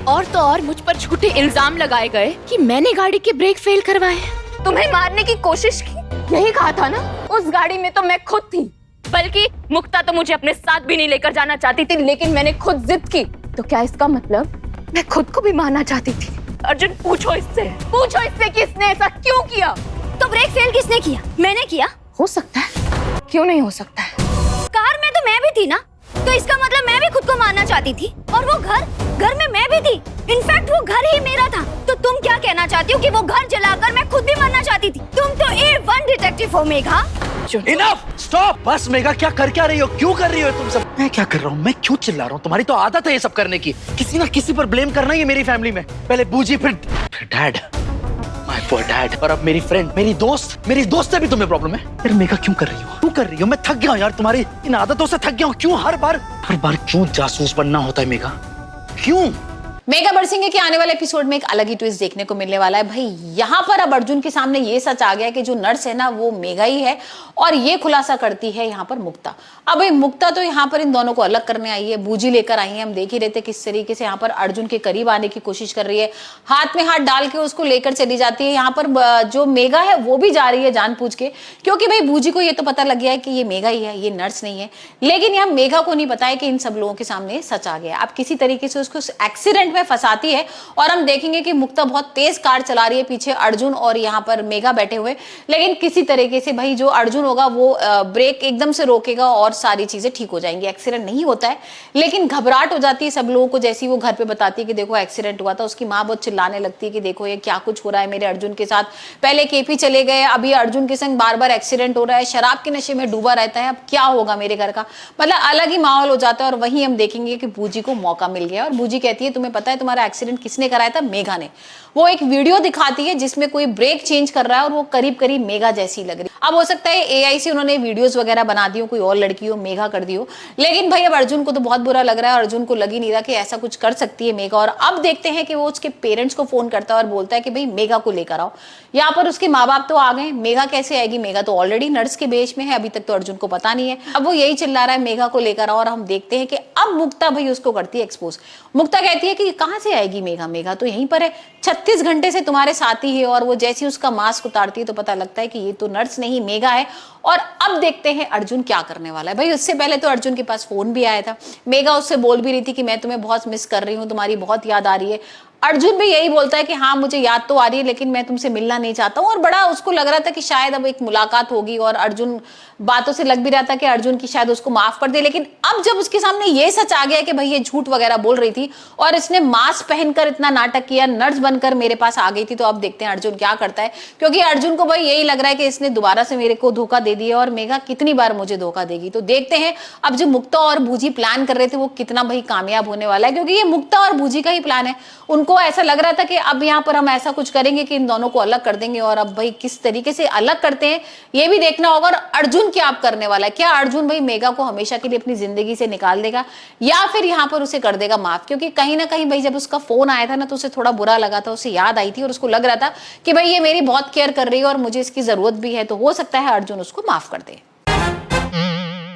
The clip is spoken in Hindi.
और तो और मुझ पर झूठे इल्जाम लगाए गए कि मैंने गाड़ी के ब्रेक फेल करवाए। तुम्हें मारने की कोशिश की, यही कहा था ना? उस गाड़ी में तो मैं खुद थी, बल्कि मुक्ता तो मुझे अपने साथ भी नहीं लेकर जाना चाहती थी, लेकिन मैंने खुद जिद की। तो क्या इसका मतलब मैं खुद को भी मारना चाहती थी? अर्जुन पूछो इससे कि इसने ऐसा क्यों किया। तो ब्रेक फेल किसने किया? मैंने किया। हो सकता है, क्यों नहीं हो सकता है? कार में तो मैं भी थी ना, तो इसका मतलब मैं भी खुद को मारना चाहती थी। और वो घर में मैं भी थी। इनफैक्ट वो घर ही मेरा था। तो तुम क्या कहना चाहती हो कि वो घर जलाकर मैं खुद भी मरना चाहती थी? तुम तो A1 डिटेक्टिव हो मेघा। इनफ, स्टॉप, बस मेघा, क्या कर क्या रही हो? क्यों कर रही हो तुम सब? मैं क्या कर रहा हूँ? मैं क्यों चिल्ला रहा हूँ? तुम्हारी तो आदत है ये सब करने की, किसी ना किसी पर ब्लेम करना ही है मेरी फैमिली में। पहले बूजी, फिर डैड, माय पुअर डैड, और अब मेरी फ्रेंड, मेरी दोस्त से भी तुम्हें प्रॉब्लम है। यार मेघा क्यों कर रही हो? क्यों कर रही हो? मैं थक गया हूँ यार, तुम्हारी इन आदतों से थक गया हूँ। क्यों हर बार क्यों जासूस बनना होता है मेघा? क्यों? मेघा बरसिंगे के आने वाले एपिसोड में एक अलग ही ट्विस्ट देखने को मिलने वाला है। भाई यहाँ पर अब अर्जुन के सामने ये सच आ गया कि जो नर्स है ना वो मेघा ही है, और ये खुलासा करती है यहाँ पर मुक्ता। अब भाई मुक्ता तो यहाँ पर इन दोनों को अलग करने आई है, बूजी लेकर आई है। हम देख ही रहते किस तरीके से यहाँ पर अर्जुन के करीब आने की कोशिश कर रही है, हाथ में हाथ डाल के उसको लेकर चली जाती है। यहाँ पर जो मेघा है वो भी जा रही है जानबूझ के, क्योंकि भाई बूजी को ये तो पता लग गया है कि ये मेघा ही है, ये नर्स नहीं है। लेकिन यहाँ मेघा को नहीं पता है कि इन सब लोगों के सामने सच आ गया। अब किसी तरीके से उसको एक्सीडेंट में फंसाती है, और हम देखेंगे कि मुक्ता बहुत तेज कार चला रही है, पीछे अर्जुन और यहाँ पर मेघा बैठे हुए। लेकिन किसी तरीके से भाई जो अर्जुन होगा वो ब्रेक एकदम से रोकेगा और सारी चीजें ठीक हो जाएंगी। एक्सीडेंट नहीं होता है, लेकिन घबराहट हो जाती है सब लोगों को। जैसी वो घर पे बताती है कि देखो एक्सीडेंट हुआ था, उसकी माँ बहुत चिल्लाने लगती है कि देखो ये क्या कुछ हो रहा है मेरे अर्जुन के साथ। पहले केपी चले गए, अभी अर्जुन के संग बार बार एक्सीडेंट हो रहा है, शराब के नशे में डूबा रहता है, अब क्या होगा मेरे घर का। मतलब अलग ही माहौल हो जाता है। और वहीं हम देखेंगे कि बूजी को मौका मिल गया, और बूजी कहती है तुम्हें पता है तुम्हारा एक्सीडेंट किसने कराया था? मेघा ने। वो एक वीडियो दिखाती है जिसमें कोई ब्रेक चेंज कर रहा है, और वो करीब करीब मेघा जैसी लग रही है। अब हो सकता है एआई से उन्होंने वीडियोस वगैरह बना दी हो, कोई और लड़की हो मेघा कर दी हो। लेकिन भाई अब अर्जुन को तो बहुत बुरा लग रहा है, अर्जुन को लग ही नहीं रहा कि ऐसा कुछ कर सकती है मेघा। और अब देखते हैं कि वो उसके पेरेंट्स को फोन करता है और बोलता है कि भाई मेघा को लेकर आओ। यहाँ पर उसके माँ बाप तो आ गए, मेघा कैसे आएगी? मेघा तो ऑलरेडी नर्स के बेस में है, अभी तक तो अर्जुन को पता नहीं है। अब वो यही चिल्ला रहा है मेघा को लेकर आओ, और हम देखते हैं कि अब मुक्ता भाई उसको करती है एक्सपोज। मुक्ता कहती है कि कहां से आएगी मेघा? मेघा तो यहीं पर है, 36 घंटे से तुम्हारे साथ ही है। और वो जैसी उसका मास्क उतारती है तो पता लगता है कि ये तो नर्स नहीं मेघा है। और अब देखते हैं अर्जुन क्या करने वाला है। भाई उससे पहले तो अर्जुन के पास फोन भी आया था, मेघा उससे बोल भी रही थी कि मैं तुम्हें बहुत मिस कर रही हूँ, तुम्हारी बहुत याद आ रही है। अर्जुन भी यही बोलता है कि हाँ मुझे याद तो आ रही है, लेकिन मैं तुमसे मिलना नहीं चाहता हूँ। और बड़ा उसको लग रहा था कि शायद अब एक मुलाकात होगी, और अर्जुन बातों से लग भी रहा था कि अर्जुन की शायद उसको माफ कर दे। लेकिन अब जब उसके सामने ये सच आ गया कि भाई ये झूठ वगैरह बोल रही थी, और इसने मास्क पहनकर इतना नाटक किया, नर्स बनकर मेरे पास आ गई थी, तो अब देखते हैं अर्जुन क्या करता है। क्योंकि अर्जुन को भाई यही लग रहा है कि इसने दोबारा से मेरे को धोखा दे दिया, और मेघा कितनी बार मुझे धोखा देगी। तो देखते हैं अब जो मुक्ता और बूजी प्लान कर रहे थे वो कितना भाई कामयाब होने वाला है, क्योंकि ये मुक्ता और बूजी का ही प्लान है। उनको ऐसा लग रहा था कि अब यहाँ पर हम ऐसा कुछ करेंगे कि इन दोनों को अलग कर देंगे, और अब भाई किस तरीके से अलग करते हैं ये भी देखना होगा। और अर्जुन क्या आप करने वाला है? क्या अर्जुन भाई मेघा को हमेशा के लिए अपनी जिंदगी से निकाल देगा, या फिर यहाँ पर उसे कर देगा माफ? क्योंकि कहीं ना कहीं भाई जब उसका फोन आया था ना तो उसे थोड़ा बुरा लगा था, उसे याद आई थी, और उसको लग रहा था कि भाई ये मेरी बहुत केयर कर रही है और मुझे इसकी जरूरत भी है। तो हो सकता है अर्जुन उसको माफ कर दे।